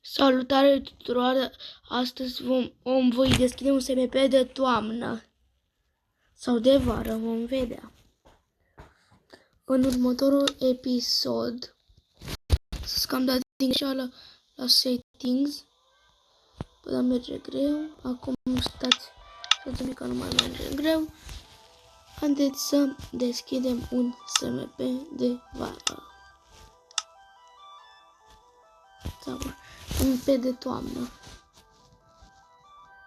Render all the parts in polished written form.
Salutare tuturor! Astăzi voi deschide un SMP de toamnă sau de vară, vom vedea. În următorul episod, să cam dat din greșeală la settings, până merge greu. Acum stați un pic că nu mai merge greu. Haideți să deschidem un SMP de vară. Sau un SMP de toamnă.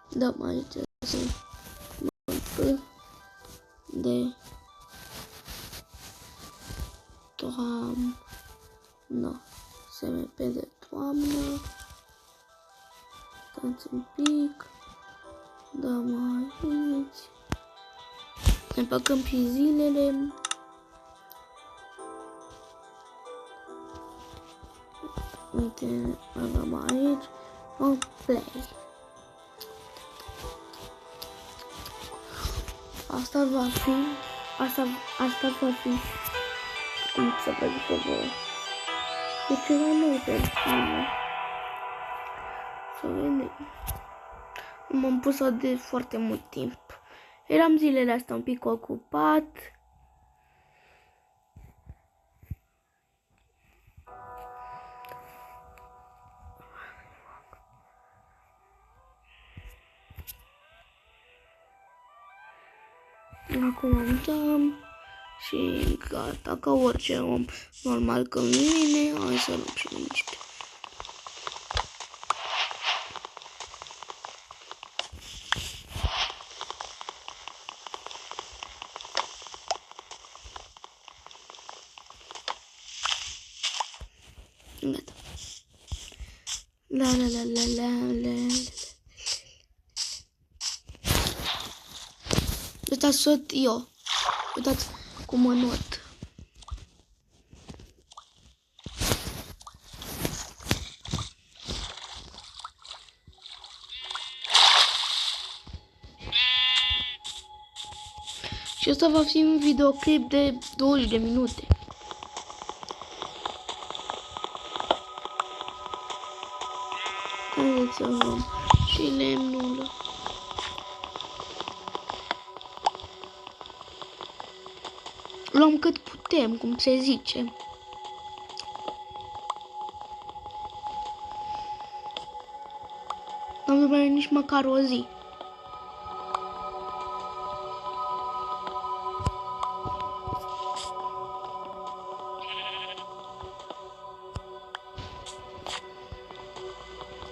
Dăm aici SMP de toamnă. SMP de toamnă. Stați un pic. Dăm aici. Ne împăcăm și zilele. Uite, avem aici. Un play. Asta va fi. Cum să vă zic voi? E ceva nou pentru mine. Să vedem. M-am pus de foarte mult timp. Eram zilele astea un pic ocupat. Acum dăm și gata, ca orice om normal că vine, hai să luăm și niște. Gata. La. Uitați, sunt eu. Uitați cum mă not. Și ăsta va fi un videoclip de 20 de minute. Haideți să luăm și lemnul. Luăm cât putem, cum se zice. N-am durat nici măcar o zi.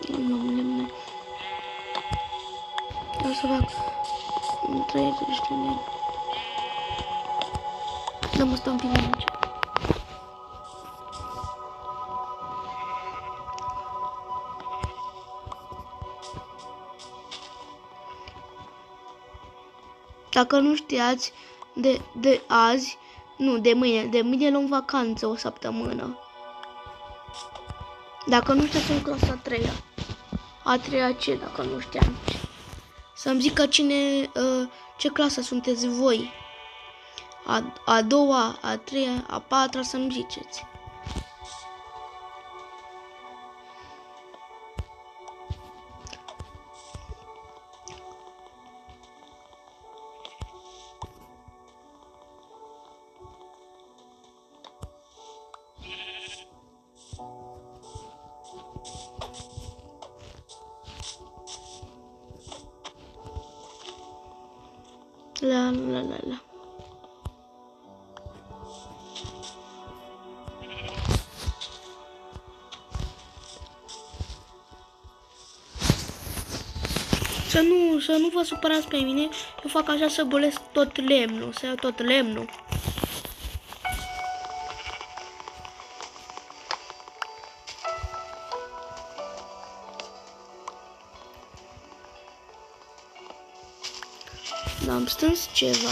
Luăm lemne. O să fac 30 de lemne. Dăm asta un pic mai mici. Dacă nu știați, de azi, nu, de mâine luăm vacanță o săptămână. Dacă nu știați, în clasa a 3-a. A 3-a ce, dacă nu știam. Să-mi zică ce clasă sunteți voi. A 2-a, a 3-a, a 4-a, să-mi ziceți. La. Să nu vă supărați pe mine, eu fac așa să golesc tot lemnul, să iau tot lemnul. Am strâns ceva.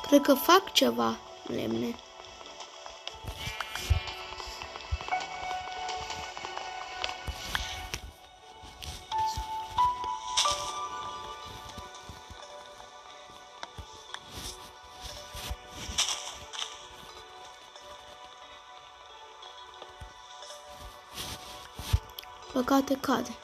Cred că fac ceva lemne. Păcate cade.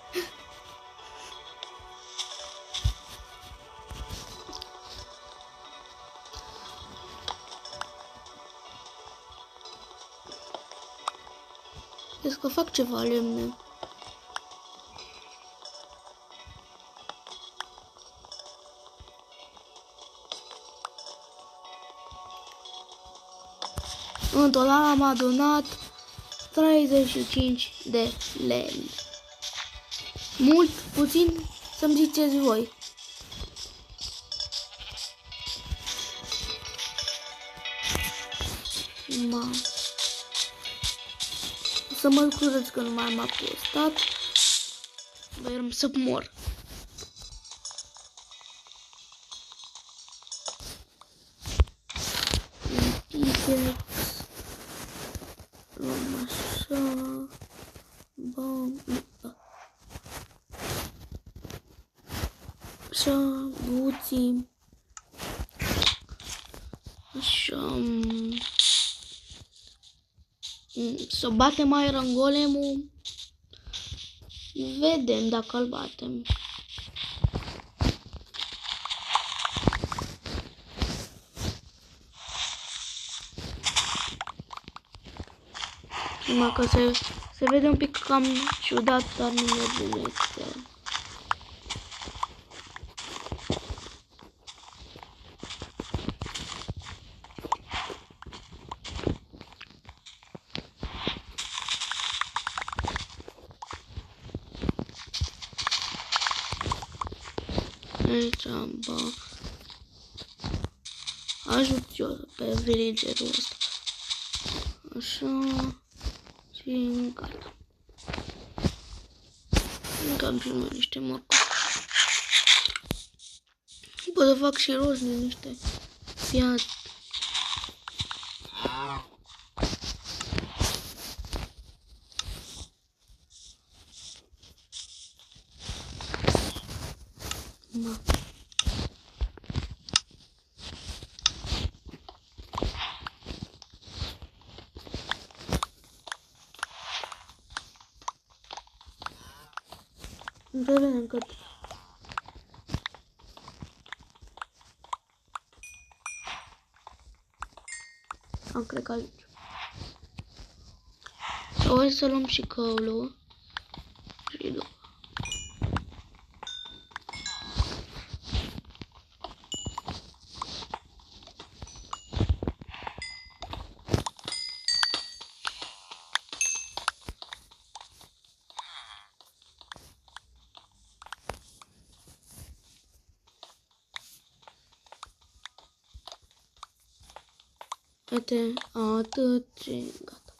Crezi că fac ceva lemne. În total am adunat 35 de lemn. Mult, puțin, să-mi ziceți voi. Să mă scuzați că nu mai am postat. Vreau să mor. Luăm așa. Bam. Așa, buții. Așa. Să batem Iron Golem-ul. Vedem dacă îl batem. Numai că se vede un pic cam ciudat, dar nu merge este. Aici am ajut eu pe villagerul ăsta. Așa. Și gata. Încă am și mai niște morcove. Pot să fac și rost din niște piați. Să vedem cât. Am cred că aici. O să luăm și căulul. Și după. Uite, atât și gata.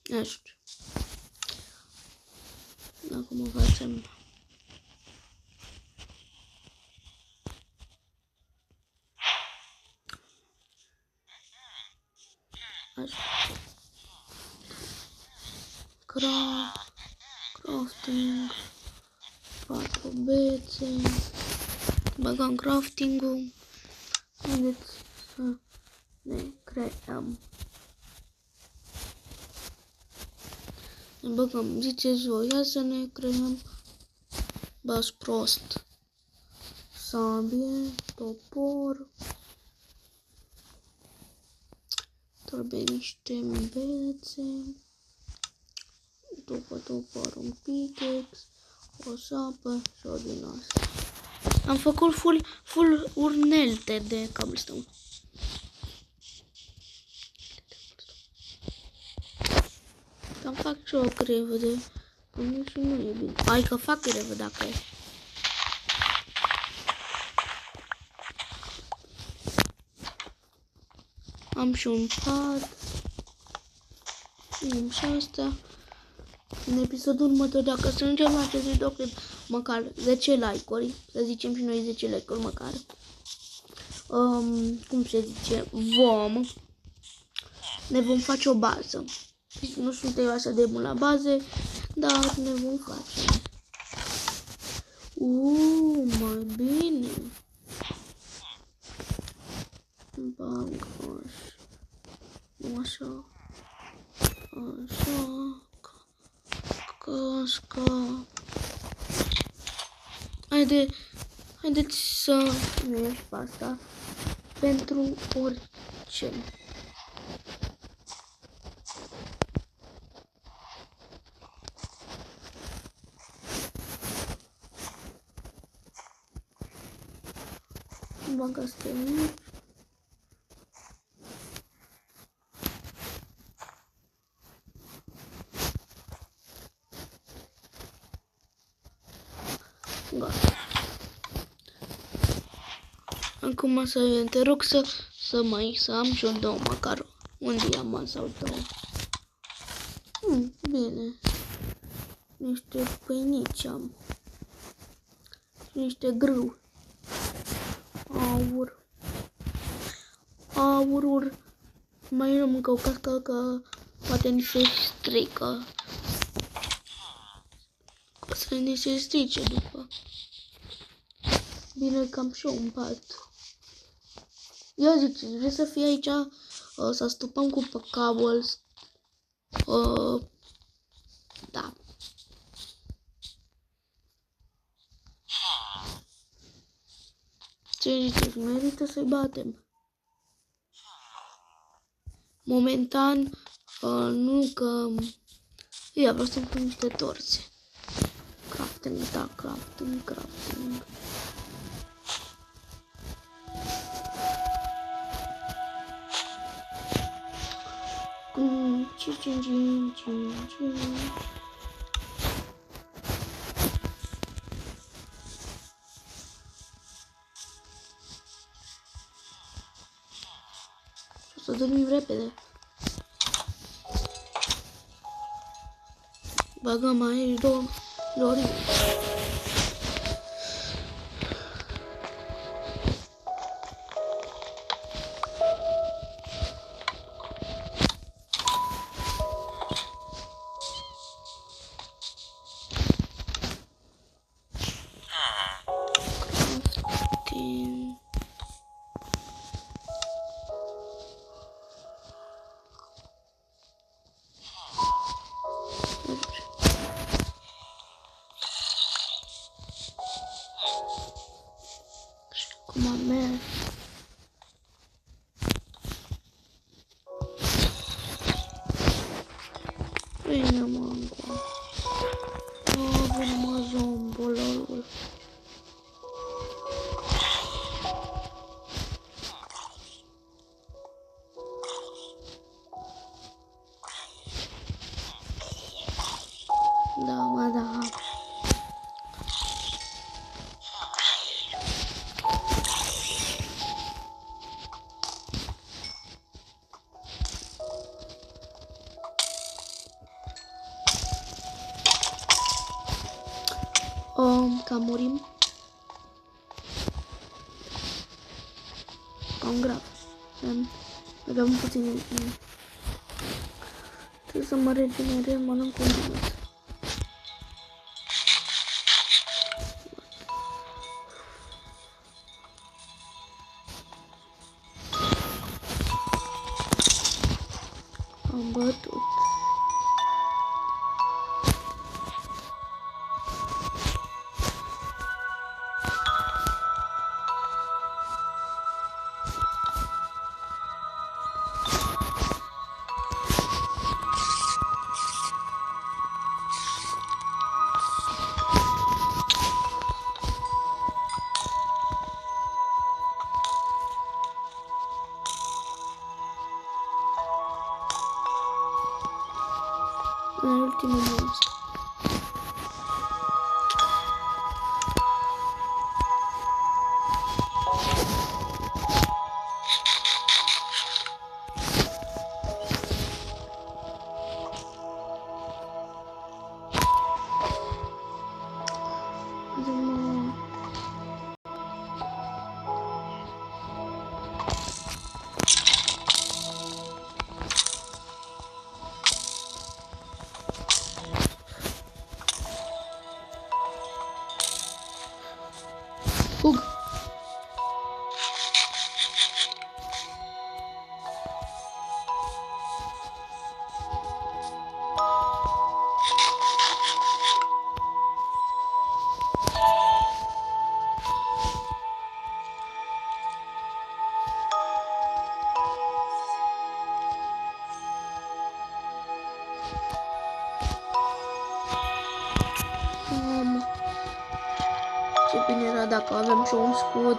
Nu știu. Acum facem. Așa. Crafting. 4 bețe. Băgăm crafting-ul. Haideți să ne creăm. Ne băgăm, ziceți voi, ia să ne creăm. Bas prost. Sabie, topor. Trebuie niște bețe. După topor un pickaxe, o sapă și o din asta. Am făcut full urnelte de cobblestone. Cam fac și o grevă de... Nu și nu e bine. Hai că fac grevă dacă e. Am și un pad. Am și asta. În episodul următor, dacă strângem la acest video, cred, măcar 10 like-uri, să zicem și noi 10 like-uri măcar. Cum se zice, ne vom face o bază. Nu sunt eu așa de bun la baze, dar ne vom face. Mai bine. Bag așa. Nu așa. Așa. Haideți să mergem pe asta pentru orice. Bag asta aici. Gata. Acum te rog să am și eu două, măcar un diamant sau două. Bine. Niște pâinici am. Și niște grâu. Aur. Mai nu mâncă o cască că poate ni se strică. O să ni se strice după. Bine că am și eu un pat. Eu zic, vrei să fie aici, să stupăm cu cable. Da. Ce ziceți? Merită să-i batem. Momentan, nu că... Ia, vreau să-mi pun niște torțe. Crafting, da, crafting. O să dormim repede. Băgăm aici două lori. Cum am mers. Bine, mă, încă. Bine, mă, zombolul. Da, mă, da. Cam murim. Cam grav. Aveam puțin. Trebuie să mă regenerez, mănânc un diamant. Am bătut. În ultimul monstru. Fug! Ce bine era dacă avem și un scut.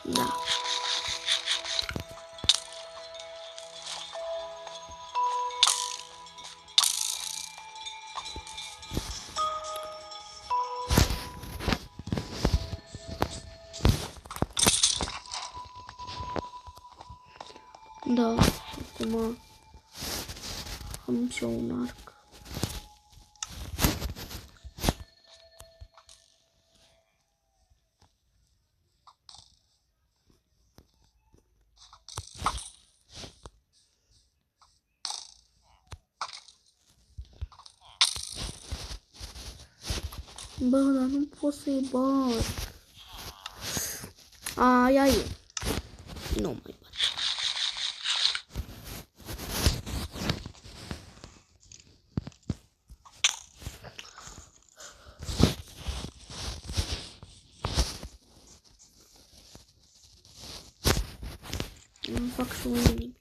Da. Da, acum am și eu un arc. Bă, dar nu pot să-i bat. Aia e. Nu mai bat. Îmi fac și un minim.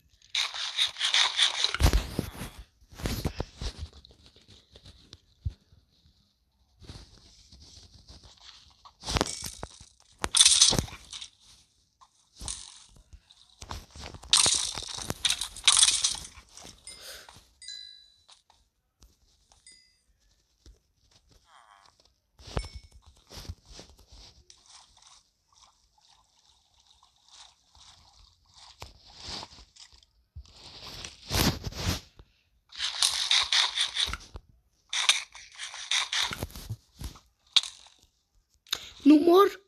Nu mor?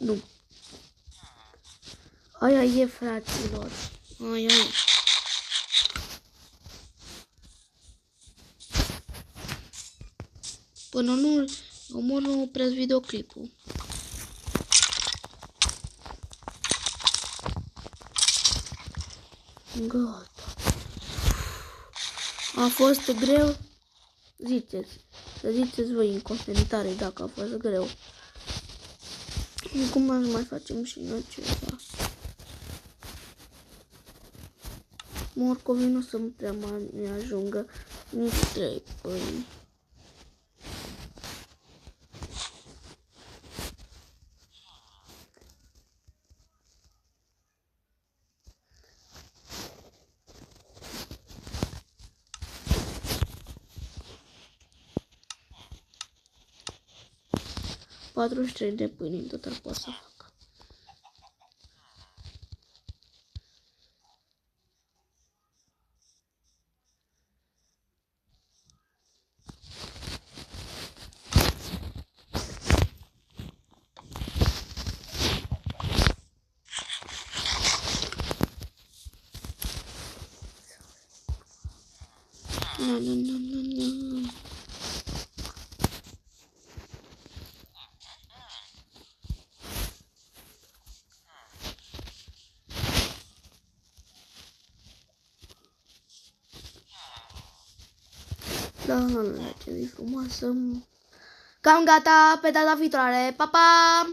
Nu. Aia e, fraților. Aia e. Până nu omor, nu opresc videoclipul. Gata. A fost greu? Ziceți. Să ziceți voi în comentarii dacă a fost greu. Cum aș mai facem și noi ceva? Morcovii nu sunt prea mai ajungă nici 3 pâini. $43 de pâini în total pot să fac. Nu. Da, ce zi frumoasă. Cam gata, pe data viitoare. Pa, pa!